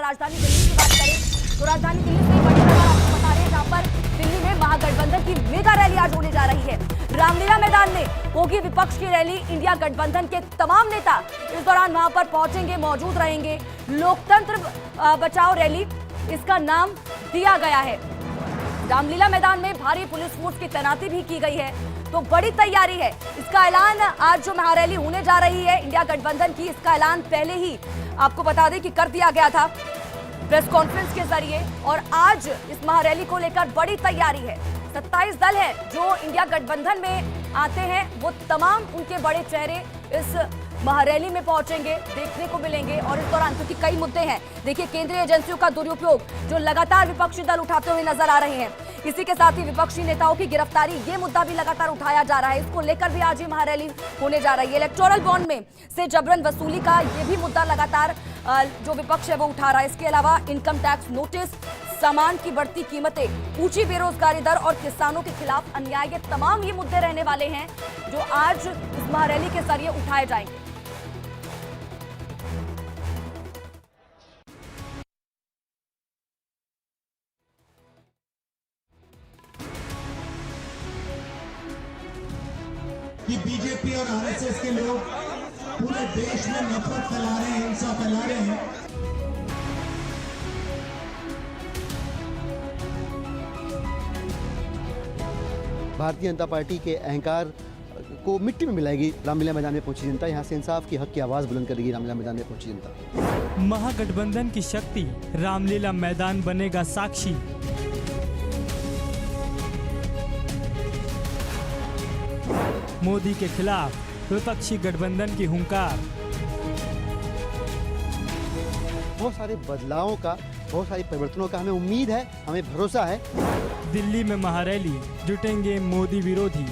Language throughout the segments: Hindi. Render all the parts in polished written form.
राजधानी दिल्ली की बात करें तो राजधानी दिल्ली से बड़ी खबर आपको बता रहे हैं, जहां पर दिल्ली में महागठबंधन की मेगा रैली आज होने जा रही है। रामलीला मैदान में होगी विपक्ष की रैली। इंडिया गठबंधन के तमाम नेता इस दौरान वहां पर पहुंचेंगे, मौजूद रहेंगे। लोकतंत्र बचाओ रैली इसका नाम दिया गया है। रामलीला मैदान में भारी पुलिस फोर्स की तैनाती भी की गई है, तो बड़ी तैयारी है। इसका ऐलान आज जो महारैली होने जा रही है इंडिया गठबंधन की, इसका ऐलान पहले ही आपको बता दें कि कर दिया गया था प्रेस कॉन्फ्रेंस के जरिए, और आज इस महारैली को लेकर बड़ी तैयारी है। 27 दल है जो इंडिया गठबंधन में आते हैं, वो तमाम उनके बड़े चेहरे इस महारैली में पहुंचेंगे, देखने को मिलेंगे। और इस दौरान क्योंकि कई मुद्दे हैं, देखिए केंद्रीय एजेंसियों का दुरुपयोग जो लगातार विपक्षी दल उठाते हुए नजर आ रहे हैं, इसी के साथ ही विपक्षी नेताओं की गिरफ्तारी, ये मुद्दा भी लगातार उठाया जा रहा है। इसको लेकर भी आज ही महारैली होने जा रही है। इलेक्टोरल बॉन्ड में से जबरन वसूली का ये भी मुद्दा लगातार जो विपक्ष है वो उठा रहा है। इसके अलावा इनकम टैक्स नोटिस, सामान की बढ़ती कीमतें, ऊंची बेरोजगारी दर और किसानों के खिलाफ अन्याय, ये तमाम ये मुद्दे रहने वाले हैं जो आज इस महारैली के जरिए उठाए जाएंगे। कि बीजेपी और आरएसएस के लोग पूरे देश में नफरत फैला रहे हैं, हिंसा फैला रहे हैं। भारतीय जनता पार्टी के अहंकार को मिट्टी में मिलाएगी रामलीला मैदान में पहुंची जनता। यहाँ से इंसाफ की हक की आवाज बुलंद करेगी रामलीला मैदान में पहुंची जनता। महागठबंधन की शक्ति रामलीला मैदान बनेगा साक्षी। मोदी के खिलाफ विपक्षी गठबंधन की हुंकार। बहुत सारे बदलावों का, बहुत सारे परिवर्तनों का हमें उम्मीद है, हमें भरोसा है। दिल्ली में महारैली जुटेंगे मोदी विरोधी।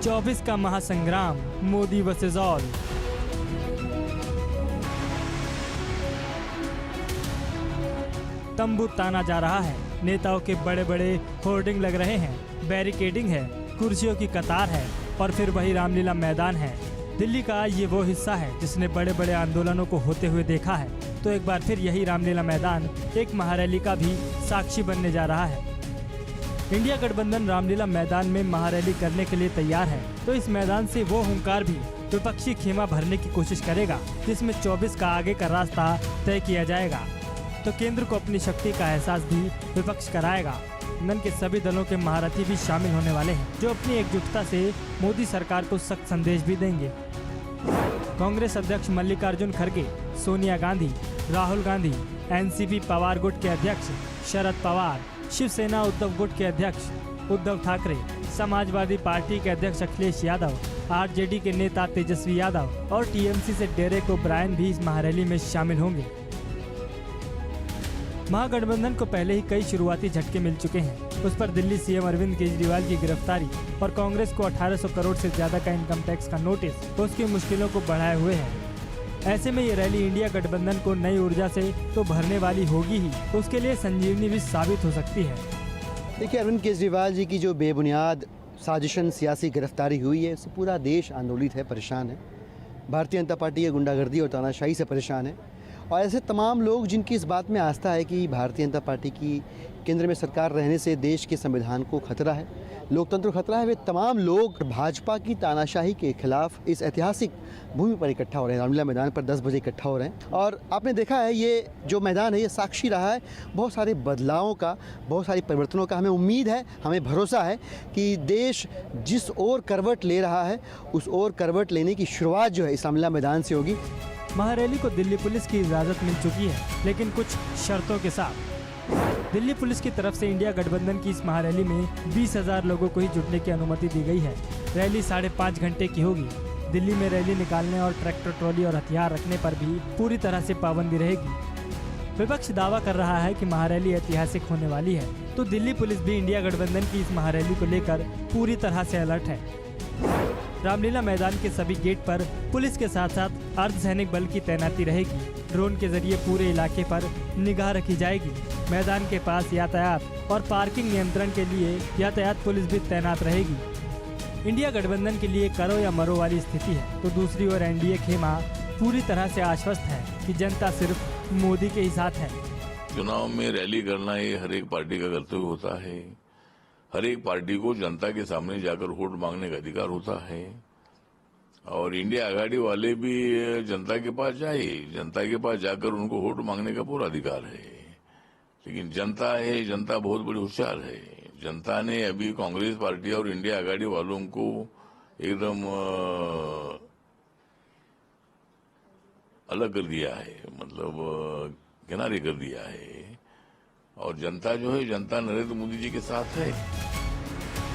चौबीस का महासंग्राम, मोदी वर्सेस ऑल। तंबू ताना जा रहा है, नेताओं के बड़े बड़े होर्डिंग लग रहे हैं, बैरिकेडिंग है, कुर्सियों की कतार है, और फिर वही रामलीला मैदान है। दिल्ली का ये वो हिस्सा है जिसने बड़े बड़े आंदोलनों को होते हुए देखा है, तो एक बार फिर यही रामलीला मैदान एक महारैली का भी साक्षी बनने जा रहा है। इंडिया गठबंधन रामलीला मैदान में महारैली करने के लिए तैयार है, तो इस मैदान से वो हुंकार भी विपक्षी खेमा भरने की कोशिश करेगा, जिसमें 24 का आगे का रास्ता तय किया जाएगा। तो केंद्र को अपनी शक्ति का एहसास भी विपक्ष कराएगा। गठबंधन के सभी दलों के महारथी भी शामिल होने वाले हैं, जो अपनी एकजुटता से मोदी सरकार को सख्त संदेश भी देंगे। कांग्रेस अध्यक्ष मल्लिकार्जुन खड़गे, सोनिया गांधी, राहुल गांधी, एनसीपी पवार गुट के अध्यक्ष शरद पवार, शिवसेना उद्धव गुट के अध्यक्ष उद्धव ठाकरे, समाजवादी पार्टी के अध्यक्ष अखिलेश यादव, आरजेडी के नेता तेजस्वी यादव और टीएमसी से डेरेक ओब्रायन भी इस महारैली में शामिल होंगे। महागठबंधन को पहले ही कई शुरुआती झटके मिल चुके हैं। उस पर दिल्ली सीएम अरविंद केजरीवाल की गिरफ्तारी और कांग्रेस को 1800 करोड़ से ज्यादा का इनकम टैक्स का नोटिस उसकी मुश्किलों को बढ़ाए हुए है। ऐसे में ये रैली इंडिया गठबंधन को नई ऊर्जा से तो भरने वाली होगी ही, उसके लिए संजीवनी भी साबित हो सकती है। देखिए, अरविंद केजरीवाल जी की जो बेबुनियाद साजिशन सियासी गिरफ्तारी हुई है, उससे पूरा देश आंदोलित है, परेशान है। भारतीय जनता पार्टी की गुंडागर्दी और तानाशाही से परेशान है, और ऐसे तमाम लोग जिनकी इस बात में आस्था है कि भारतीय जनता पार्टी की केंद्र में सरकार रहने से देश के संविधान को खतरा है, लोकतंत्र को खतरा है, वे तमाम लोग भाजपा की तानाशाही के खिलाफ इस ऐतिहासिक भूमि पर इकट्ठा हो रहे हैं। रामलीला मैदान पर 10 बजे इकट्ठा हो रहे हैं, और आपने देखा है ये जो मैदान है ये साक्षी रहा है बहुत सारे बदलावों का, बहुत सारे परिवर्तनों का। हमें उम्मीद है, हमें भरोसा है कि देश जिस ओर करवट ले रहा है उस ओर करवट लेने की शुरुआत जो है इस रामलीला मैदान से होगी। महारैली को दिल्ली पुलिस की इजाजत मिल चुकी है, लेकिन कुछ शर्तों के साथ। दिल्ली पुलिस की तरफ से इंडिया गठबंधन की इस महारैली में 20,000 लोगों को ही जुटने की अनुमति दी गई है। रैली 5.5 घंटे की होगी। दिल्ली में रैली निकालने और ट्रैक्टर ट्रॉली और हथियार रखने पर भी पूरी तरह से पाबंदी रहेगी। विपक्ष दावा कर रहा है कि महारैली ऐतिहासिक होने वाली है, तो दिल्ली पुलिस भी इंडिया गठबंधन की इस महारैली को लेकर पूरी तरह से अलर्ट है। रामलीला मैदान के सभी गेट पर पुलिस के साथ साथ अर्धसैनिक बल की तैनाती रहेगी। ड्रोन के जरिए पूरे इलाके पर निगाह रखी जाएगी। मैदान के पास यातायात और पार्किंग नियंत्रण के लिए यातायात पुलिस भी तैनात रहेगी। इंडिया गठबंधन के लिए करो या मरो वाली स्थिति है, तो दूसरी ओर एनडीए खेमा पूरी तरह से आश्वस्त है कि जनता सिर्फ मोदी के ही साथ है। चुनाव में रैली करना ये हर एक पार्टी का कर्तव्य होता है। हर एक पार्टी को जनता के सामने जाकर वोट मांगने का अधिकार होता है और इंडिया आघाड़ी वाले भी जनता के पास जाए, जनता के पास जाकर उनको वोट मांगने का पूरा अधिकार है। लेकिन जनता है, जनता बहुत बड़ी होशियार है। जनता ने अभी कांग्रेस पार्टी और इंडिया आघाड़ी वालों को एकदम अलग कर दिया है, मतलब किनारे कर दिया है। और जनता जो है, जनता नरेंद्र मोदी जी के साथ है।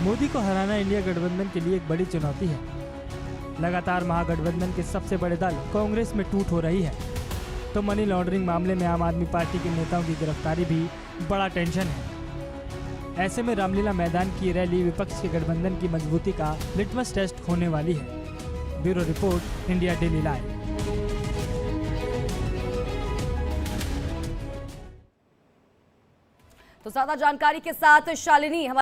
मोदी को हराना इंडिया गठबंधन के लिए एक बड़ी चुनौती है। लगातार महागठबंधन के सबसे बड़े दल कांग्रेस में टूट हो रही है, तो मनी लॉन्ड्रिंग मामले में आम आदमी पार्टी के नेताओं की गिरफ्तारी भी बड़ा टेंशन है। ऐसे में रामलीला मैदान की रैली विपक्ष के गठबंधन की मजबूती का लिटमस टेस्ट होने वाली है। Bureau report, India daily live. तो ज्यादा जानकारी के साथ शालिनी